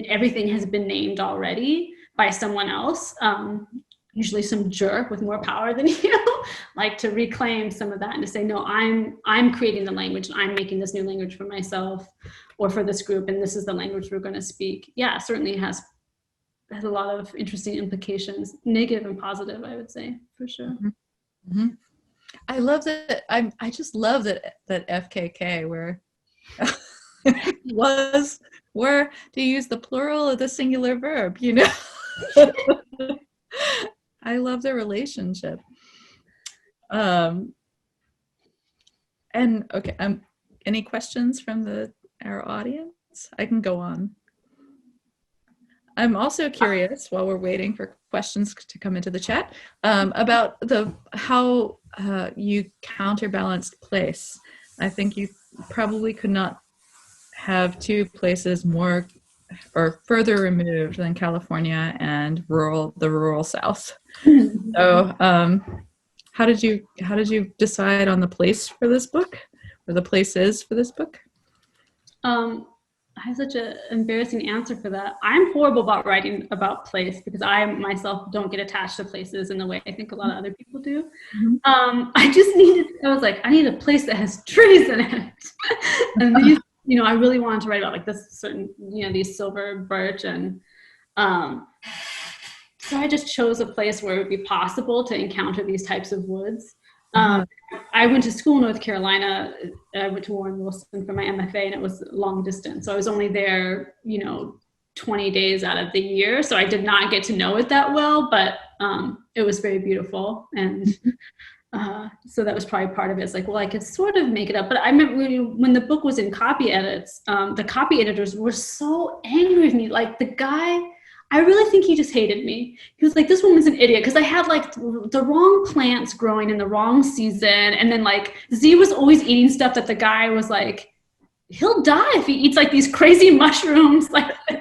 Speaker 3: everything has been named already by someone else, usually some jerk with more power than you, like, to reclaim some of that and to say, no, I'm creating the language, and I'm making this new language for myself or for this group, and this is the language we're going to speak. Yeah, certainly has a lot of interesting implications, negative and positive, I would say, for sure.
Speaker 2: I love that. I just love that FKK, where where to use the plural of the singular verb, you know. I love the relationship. And okay, any questions from our audience? I can go on. I'm also curious, while we're waiting for questions to come into the chat, about how you counterbalanced place. I think you probably could not have two places more or further removed than California and the rural South. So, how did you decide on the place for this book, or the places for this book?
Speaker 3: I have such an embarrassing answer for that. I'm horrible about writing about place, because I myself don't get attached to places in the way I think a lot of other people do. I was like, I need a place that has trees in it. And these, you know, I really wanted to write about, like, this certain, you know, these silver birch. And so I just chose a place where it would be possible to encounter these types of woods. I went to school in North Carolina. I went to Warren Wilson for my MFA, and it was long distance. So I was only there, you know, 20 days out of the year. So I did not get to know it that well, but it was very beautiful. And so that was probably part of it. It's like, well, I could sort of make it up. But I remember when the book was in copy edits, the copy editors were so angry with me. Like, the guy, I really think he just hated me. He was like, this woman's an idiot, because I had, like, the wrong plants growing in the wrong season. And then, like, Z was always eating stuff that the guy was like, he'll die if he eats, like, these crazy mushrooms. Like, and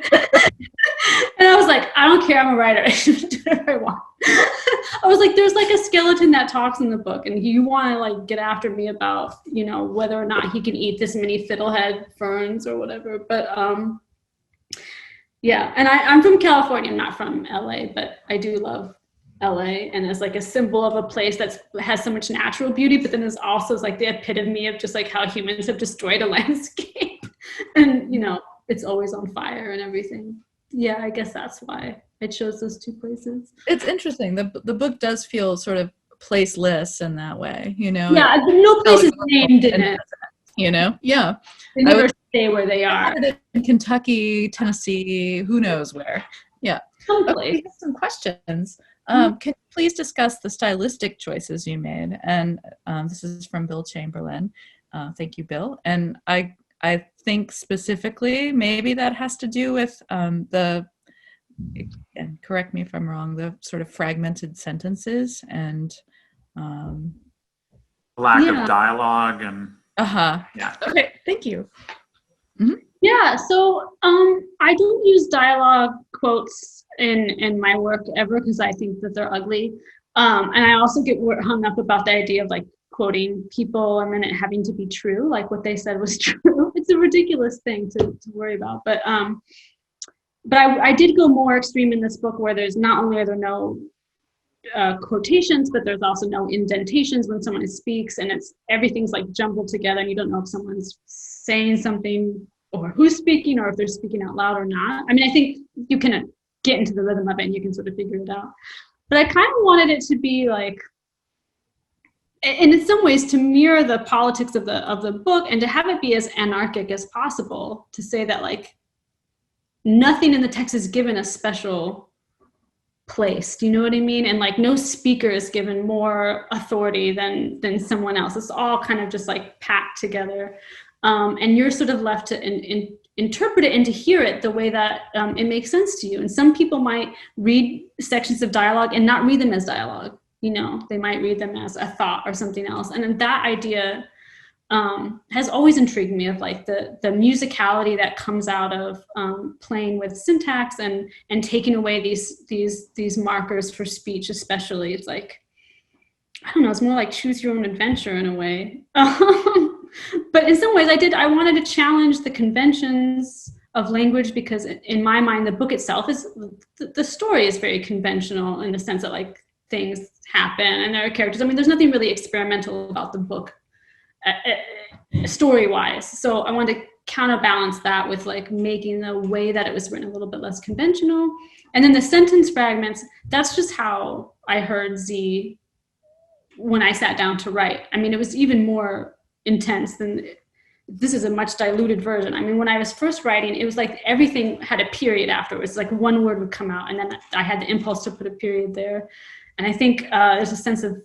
Speaker 3: I was like, I don't care, I'm a writer. I should do whatever I want. I was like, there's, like, a skeleton that talks in the book, and you want to, like, get after me about, you know, whether or not he can eat this many fiddlehead ferns or whatever. But yeah, and I'm from California. I'm not from LA, but I do love LA, and as, like, a symbol of a place that has so much natural beauty, but then there's also, like, the epitome of just, like, how humans have destroyed a landscape, and, you know, it's always on fire and everything. Yeah, I guess that's why I chose those two places.
Speaker 2: It's interesting. The book does feel sort of placeless in that way, you know.
Speaker 3: Yeah, no place is named in it.
Speaker 2: You know, yeah.
Speaker 3: They never stay where they are.
Speaker 2: In Kentucky, Tennessee, who knows where. Yeah. Okay, we have some questions. Can you please discuss the stylistic choices you made? And this is from Bill Chamberlain. Thank you, Bill. And I think specifically maybe that has to do with and correct me if I'm wrong, the sort of fragmented sentences and
Speaker 4: lack of dialogue and
Speaker 2: yeah. Okay, thank you.
Speaker 3: Yeah, so I don't use dialogue quotes in my work ever because I think that they're ugly. And I also get hung up about the idea of like quoting people and then it having to be true, like what they said was true. It's a ridiculous thing to worry about. But I did go more extreme in this book where there's not only are there no quotations, but there's also no indentations when someone speaks, and everything's like jumbled together, and you don't know if someone's saying something or who's speaking or if they're speaking out loud or not. I mean, I think you can get into the rhythm of it and you can sort of figure it out. But I kind of wanted it to be like, and in some ways to mirror the politics of the book and to have it be as anarchic as possible, to say that like nothing in the text is given a special place. Do you know what I mean? And like no speaker is given more authority than someone else. It's all kind of just like packed together. And you're sort of left to interpret it and to hear it the way that it makes sense to you. And some people might read sections of dialogue and not read them as dialogue. You know, they might read them as a thought or something else. And that idea has always intrigued me, of like the musicality that comes out of playing with syntax and taking away these markers for speech, especially. It's like, I don't know, it's more like choose your own adventure in a way. But in some ways I wanted to challenge the conventions of language, because in my mind, the book itself the story is very conventional in the sense that like things happen and there are characters. I mean, there's nothing really experimental about the book story-wise. So I wanted to counterbalance that with like making the way that it was written a little bit less conventional. And then the sentence fragments, that's just how I heard Z when I sat down to write. I mean, it was even more intense than this is a much diluted version. I mean, when I was first writing, it was like everything had a period afterwards. Like one word would come out and then I had the impulse to put a period there. And I think there's a sense of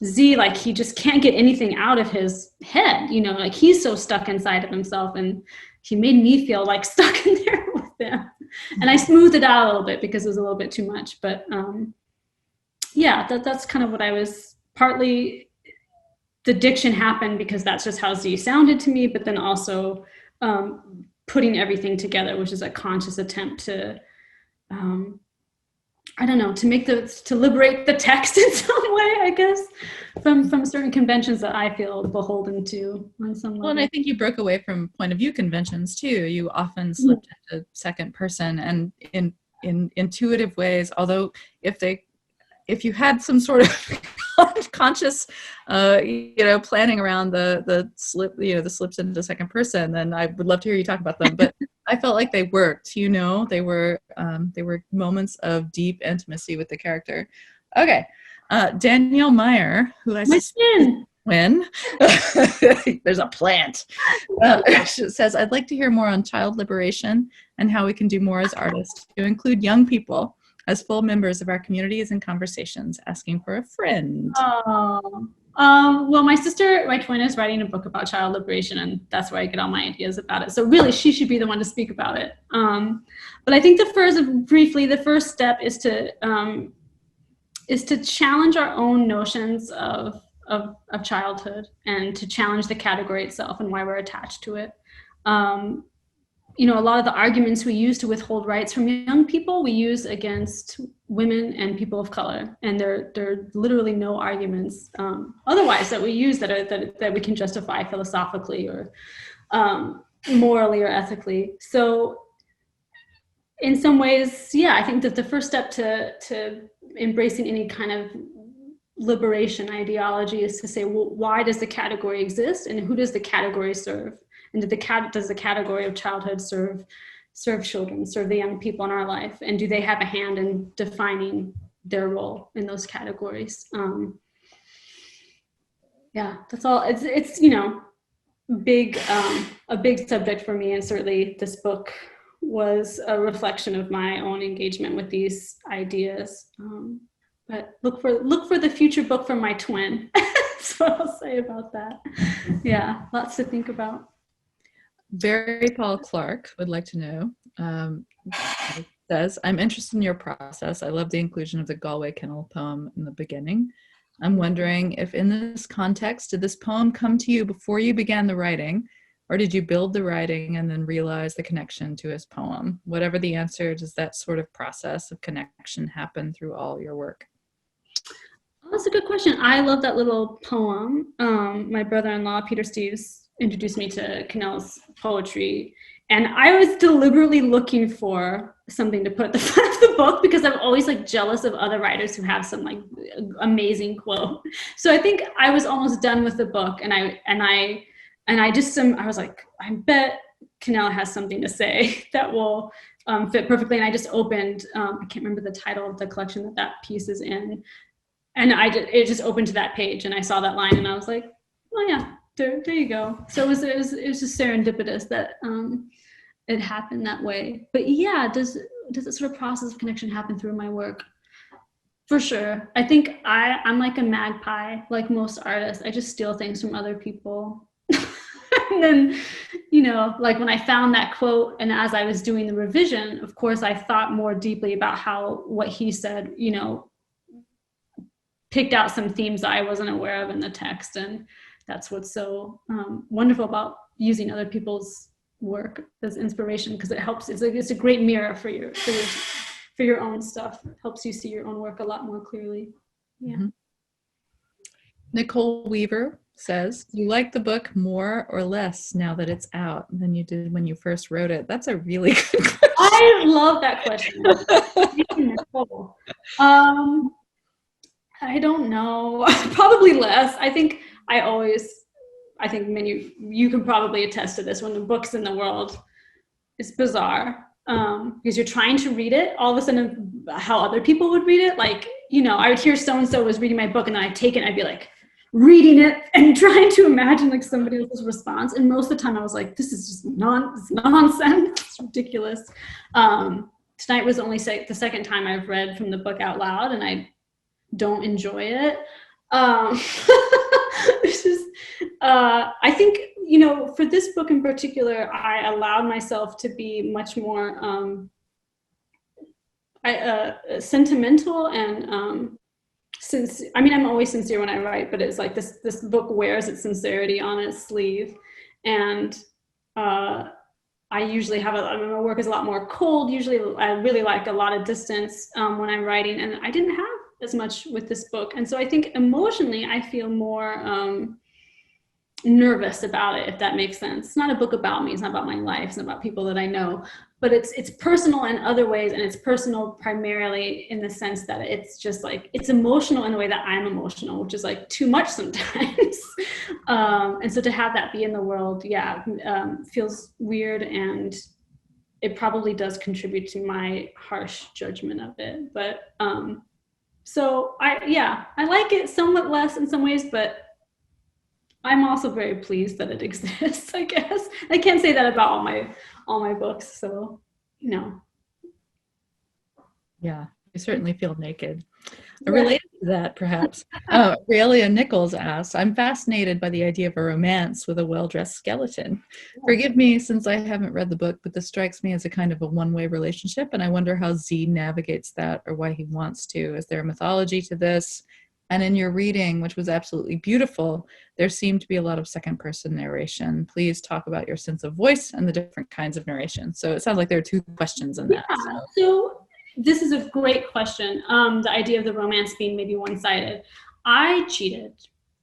Speaker 3: Z, like he just can't get anything out of his head, you know, like he's so stuck inside of himself, and he made me feel like stuck in there with him. And I smoothed it out a little bit because it was a little bit too much. But yeah, that's kind of what I was, partly the diction happened because that's just how Z sounded to me, but then also putting everything together, which is a conscious attempt to I don't know, to liberate the text in some way, I guess, from certain conventions that I feel beholden to on some level.
Speaker 2: Well, and I think you broke away from point of view conventions too. You often slipped into second person and in intuitive ways, although if you had some sort of conscious planning around the slip, the slips into second person, then I would love to hear you talk about them. But I felt like they worked, they were moments of deep intimacy with the character. Okay. Danielle Meijer, who I when there's a plant, says, I'd like to hear more on child liberation and how we can do more as artists to include young people as full members of our communities and conversations, asking for a friend.
Speaker 3: Oh. Well, my twin, is writing a book about child liberation, and that's where I get all my ideas about it. So really, she should be the one to speak about it. But I think the first step is to challenge our own notions of childhood, and to challenge the category itself and why we're attached to it. A lot of the arguments we use to withhold rights from young people, we use against women and people of color, and there are literally no arguments otherwise that we use that we can justify philosophically or morally or ethically. So in some ways, yeah, I think that the first step to embracing any kind of liberation ideology is to say, well, why does the category exist, and who does the category serve? And does the category of childhood serve children, serve the young people in our life? And do they have a hand in defining their role in those categories? Yeah, that's all. It's a big subject for me. And certainly this book was a reflection of my own engagement with these ideas. But look for the future book from my twin. That's what I'll say about that. Yeah, lots to think about.
Speaker 2: Barry Paul Clark would like to know, says, I'm interested in your process. I love the inclusion of the Galway Kennel poem in the beginning. I'm wondering if in this context, did this poem come to you before you began the writing, Or did you build the writing and then realize the connection to his poem? Whatever the answer, does that sort of process of connection happen through all your work?
Speaker 3: That's a good question. I love that little poem. My brother-in-law, Peter Steves, introduced me to Cannell's poetry. And I was deliberately looking for something to put at the front of the book because I'm always like jealous of other writers who have some like amazing quote. So I think I was almost done with the book, and I was like, I bet Cannell has something to say that will fit perfectly. And I just opened, I can't remember the title of the collection that piece is in. And it just opened to that page, and I saw that line, and I was like, oh yeah, there you go. So it was just serendipitous that it happened that way. But yeah, does it sort of process of connection happen through my work? For sure. I think I'm like a magpie, like most artists. I just steal things from other people. And then, like when I found that quote, and as I was doing the revision, of course, I thought more deeply about what he said, picked out some themes that I wasn't aware of in the text. And that's what's so wonderful about using other people's work as inspiration, because it helps. It's a great mirror for your own stuff. It helps you see your own work a lot more clearly. Yeah.
Speaker 2: Mm-hmm. Nicole Weaver says, you like the book more or less now that it's out than you did when you first wrote it? That's a really good question.
Speaker 3: I love that question. Nicole. I don't know. Probably less. I think many, you can probably attest to this, when the book's in the world, it's bizarre. Because you're trying to read it, all of a sudden how other people would read it. Like, I would hear so-and-so was reading my book, and then I'd take it and I'd be like reading it and trying to imagine like somebody else's response. And most of the time I was like, this is just nonsense. It's ridiculous. Tonight was only the second time I've read from the book out loud, and I don't enjoy it. It's just, I think, for this book in particular, I allowed myself to be much more sentimental and I'm always sincere when I write, but it's like this book wears its sincerity on its sleeve. And I usually my work is a lot more cold. Usually I really like a lot of distance when I'm writing, and I didn't have as much with this book. And so I think emotionally I feel more nervous about it, if that makes sense. It's not a book about me. It's not about my life. It's not about people that I know, but it's personal in other ways. And it's personal primarily in the sense that it's just like, it's emotional in the way that I'm emotional, which is like too much sometimes. And so to have that be in the world, feels weird, and it probably does contribute to my harsh judgment of it. But so I like it somewhat less in some ways, but I'm also very pleased that it exists, I guess. I can't say that about all my books, so,
Speaker 2: Yeah, you certainly feel naked. Related to that, perhaps, Aurelia Nichols asks, I'm fascinated by the idea of a romance with a well-dressed skeleton. Forgive me since I haven't read the book, but this strikes me as a kind of a one-way relationship, and I wonder how Z navigates that, or why he wants to. Is there a mythology to this? And in your reading, which was absolutely beautiful, there seemed to be a lot of second-person narration. Please talk about your sense of voice and the different kinds of narration. So it sounds like there are two questions in that.
Speaker 3: So this is a great question. The idea of the romance being maybe one-sided. I cheated.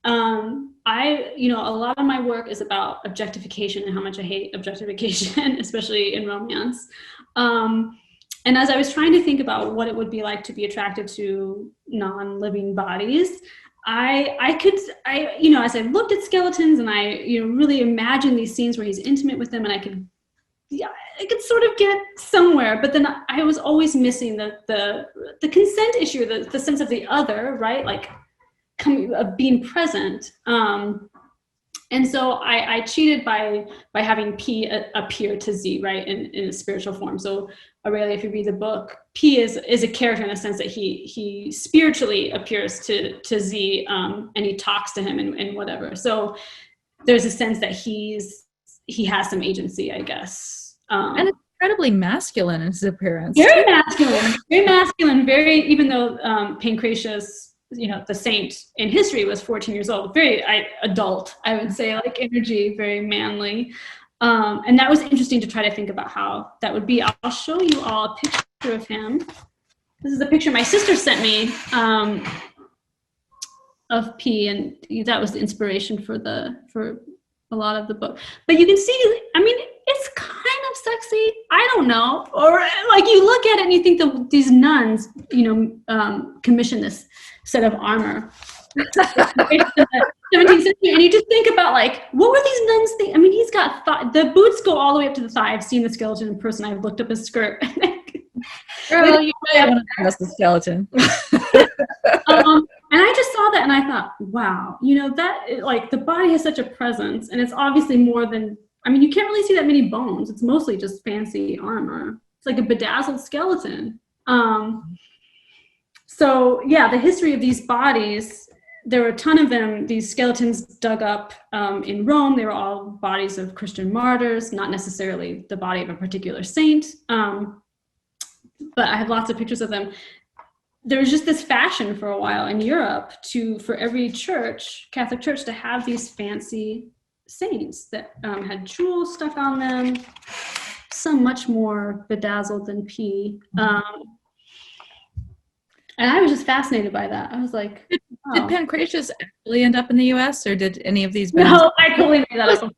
Speaker 3: A lot of my work is about objectification and how much I hate objectification, especially in romance. And as I was trying to think about what it would be like to be attracted to non-living bodies, as I looked at skeletons and I, really imagined these scenes where he's intimate with them, and I could sort of get somewhere, but then I was always missing the consent issue, the sense of the other, right? Like of being present. And so I cheated by having P appear to Z, right, in a spiritual form. So Aurelia, if you read the book, P is a character in the sense that he spiritually appears to Z, and he talks to him and whatever. So there's a sense that he has some agency, I guess.
Speaker 2: And it's incredibly masculine in his appearance.
Speaker 3: Very masculine, even though Pancratius the saint in history was 14 years old, very adult, I would say, like energy, very manly. And that was interesting to try to think about how that would be. I'll show you all a picture of him. This is a picture my sister sent me of P, and that was the inspiration for a lot of the book. But you can see, I mean, it's kind of sexy. I don't know. Or like you look at it and you think that these nuns, commissioned this set of armor. 17th century, and you just think about like, what were these nuns think? I mean, he's got the boots go all the way up to the thigh. I've seen the skeleton in person. I've looked up his skirt.
Speaker 2: Girl, you might want to ask the skeleton.
Speaker 3: And I just saw that and I thought, wow, that like the body has such a presence, and it's obviously more than, I mean, you can't really see that many bones. It's mostly just fancy armor. It's like a bedazzled skeleton. So yeah, the history of these bodies, there were a ton of them, these skeletons dug up in Rome. They were all bodies of Christian martyrs, not necessarily the body of a particular saint. But I have lots of pictures of them. There was just this fashion for a while in Europe for every church, Catholic church, to have these fancy saints that had jewels stuck on them, some much more bedazzled than P. And I was just fascinated by that. I was like,
Speaker 2: Did Pancratius actually end up in the U.S., or did any of these?
Speaker 3: No, I totally made that up.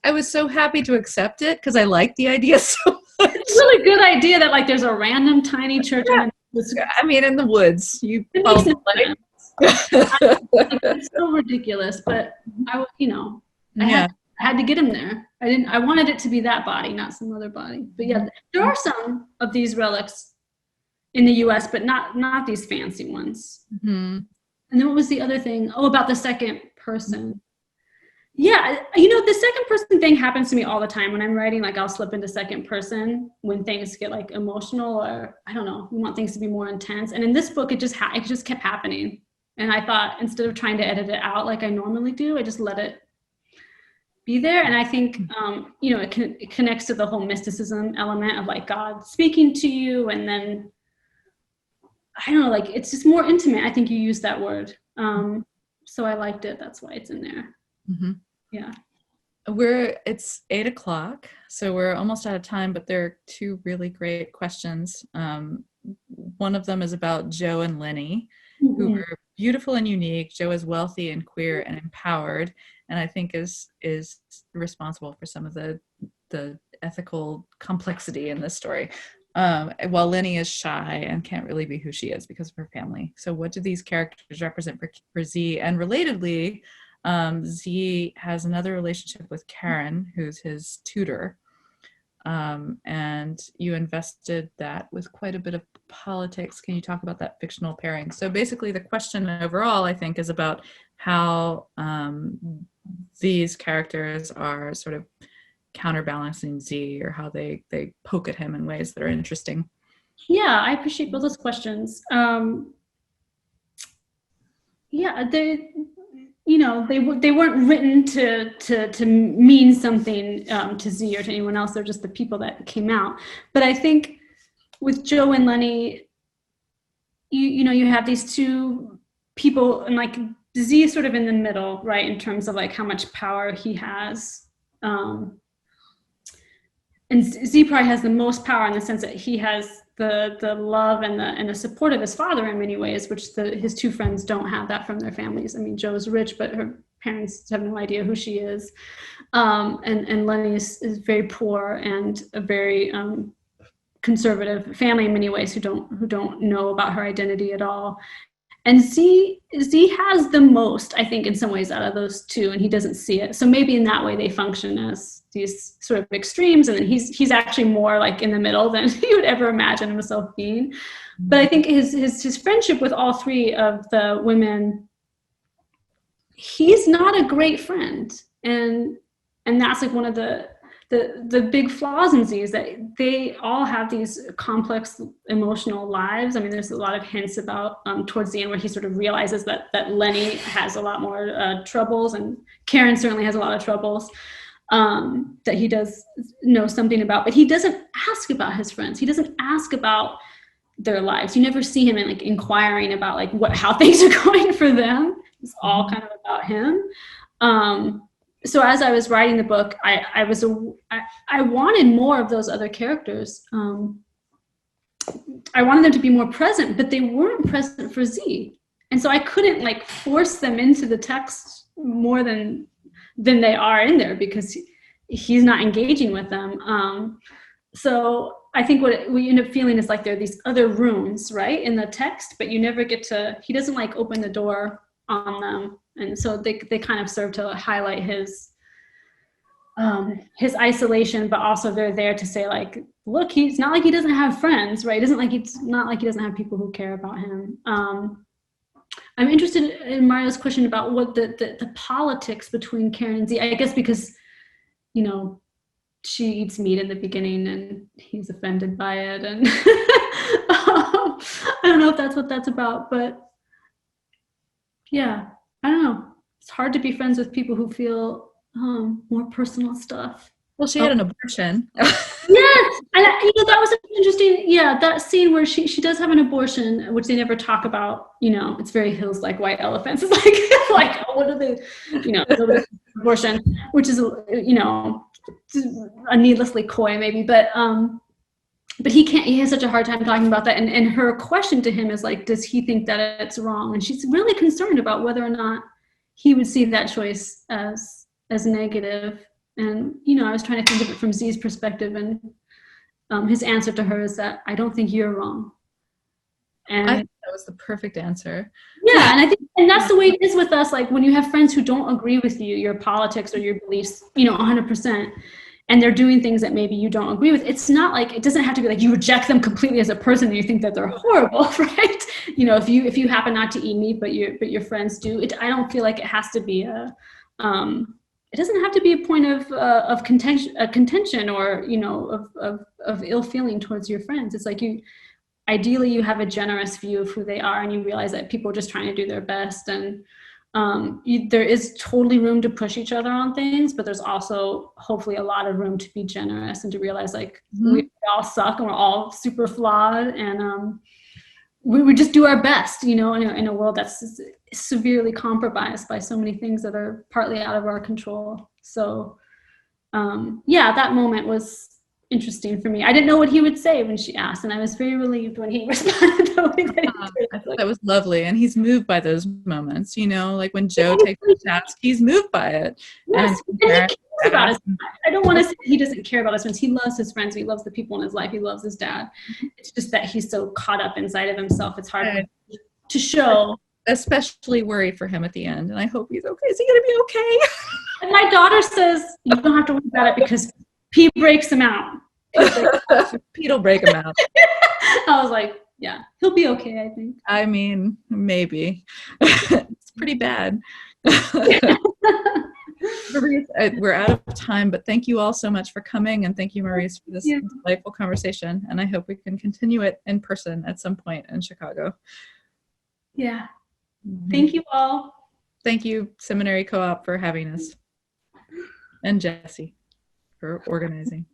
Speaker 2: I was so happy to accept it because I liked the idea so much.
Speaker 3: It's a really good idea that like there's a random tiny church.
Speaker 2: Yeah. I mean, in the woods,
Speaker 3: it's so ridiculous, but I had to get him there. I wanted it to be that body, not some other body. But yeah, there are some of these relics in the U.S., but not these fancy ones.
Speaker 2: Mm-hmm.
Speaker 3: And then what was the other thing? Oh, about the second person. Yeah, the second person thing happens to me all the time when I'm writing. Like I'll slip into second person when things get like emotional, or I don't know, we want things to be more intense. And in this book, it just kept happening. And I thought, instead of trying to edit it out like I normally do, I just let it be there. And I think it connects to the whole mysticism element of like God speaking to you, and then I don't know, like it's just more intimate. I think you used that word. So I liked it. That's why it's in there.
Speaker 2: Mm-hmm.
Speaker 3: Yeah.
Speaker 2: It's 8:00, so we're almost out of time, but there are two really great questions. One of them is about Joe and Lenny, mm-hmm. who are beautiful and unique. Joe is wealthy and queer and empowered, and I think is responsible for some of the ethical complexity in this story. While Lenny is shy and can't really be who she is because of her family. So what do these characters represent for Z? And relatedly, Z has another relationship with Karen, who's his tutor. And you invested that with quite a bit of politics. Can you talk about that fictional pairing? So basically the question overall, I think, is about how these characters are sort of counterbalancing Z, or how they poke at him in ways that are interesting.
Speaker 3: Yeah, I appreciate both those questions. They weren't written to mean something to Z or to anyone else. They're just the people that came out. But I think with Joe and Lenny, you have these two people, and like Z is sort of in the middle, right, in terms of like how much power he has. And Z probably has the most power in the sense that he has the love and the support of his father in many ways, which his two friends don't have that from their families. I mean, Joe's rich, but her parents have no idea who she is. And Lenny is very poor and a very conservative family in many ways who don't know about her identity at all. And Z has the most, I think, in some ways out of those two, and he doesn't see it. So maybe in that way they function as these sort of extremes, and then he's actually more like in the middle than he would ever imagine himself being. But I think his friendship with all three of the women, he's not a great friend, and that's like one of the big flaws in Z, is that they all have these complex emotional lives. I mean, there's a lot of hints about towards the end where he sort of realizes that Lenny has a lot more troubles, and Karen certainly has a lot of troubles that he does know something about, but he doesn't ask about his friends. He doesn't ask about their lives. You never see him in like inquiring about like how things are going for them. It's all kind of about him. So as I was writing the book, I wanted more of those other characters. I wanted them to be more present, but they weren't present for Z. And so I couldn't like force them into the text more than they are in there, because he's not engaging with them. So I think what we end up feeling is like there are these other rooms, right, in the text, but you never get to, he doesn't like open the door on them. And so they kind of serve to highlight his isolation, but also they're there to say like, look, he's not like he doesn't have friends, right? It's not like he doesn't have people who care about him. I'm interested in Mario's question about what the politics between Karen and Z, I guess because, you know, she eats meat in the beginning and he's offended by it. And I don't know if that's what that's about, but yeah, I don't know. It's hard to be friends with people who feel more personal stuff.
Speaker 2: Well, she had an abortion.
Speaker 3: Yes, and that was interesting. Yeah, that scene where she does have an abortion, which they never talk about. You know, it's very Hills Like White Elephants. It's like oh, what are they? You know, abortion, which is a needlessly coy maybe, but he can't. He has such a hard time talking about that. And her question to him is like, does he think that it's wrong? And she's really concerned about whether or not he would see that choice as negative. And, you know, I was trying to think of it from Z's perspective, and his answer to her is that I don't think you're wrong. And
Speaker 2: I think that was the perfect answer.
Speaker 3: Yeah, and I think, and that's the way it is with us. Like when you have friends who don't agree with you, your politics or your beliefs, 100%, and they're doing things that maybe you don't agree with. It's not like, it doesn't have to be like you reject them completely as a person and you think that they're horrible, right? If you happen not to eat meat, but your friends do, I don't feel like it has to be it doesn't have to be a point of contention or of ill feeling towards your friends. It's like ideally you have a generous view of who they are, and you realize that people are just trying to do their best, and there is totally room to push each other on things, but there's also hopefully a lot of room to be generous and to realize like we all suck and we're all super flawed, and we just do our best, in a world that's severely compromised by so many things that are partly out of our control. So that moment was interesting for me. I didn't know what he would say when she asked, and I was very relieved when he responded the way that he did.
Speaker 2: I thought that was lovely, and he's moved by those moments, like when Joe takes the task, he's moved by it.
Speaker 3: Yes, and he cares about his friends. I don't want to say he doesn't care about his friends. He loves his friends. He loves the people in his life. He loves his dad. It's just that he's so caught up inside of himself. It's hard to show.
Speaker 2: Especially worried for him at the end, and I hope he's okay. Is he going to be okay?
Speaker 3: And my daughter says, you don't have to worry about it because P breaks him out.
Speaker 2: Pete'll break him out.
Speaker 3: I was like, yeah, he'll be okay, I think.
Speaker 2: I mean, maybe. It's pretty bad. We're out of time, but thank you all so much for coming, and thank you, Maryse, for this delightful conversation, and I hope we can continue it in person at some point in Chicago.
Speaker 3: Yeah. Thank you all.
Speaker 2: Thank you, Seminary Co-op, for having us, and Jesse for organizing.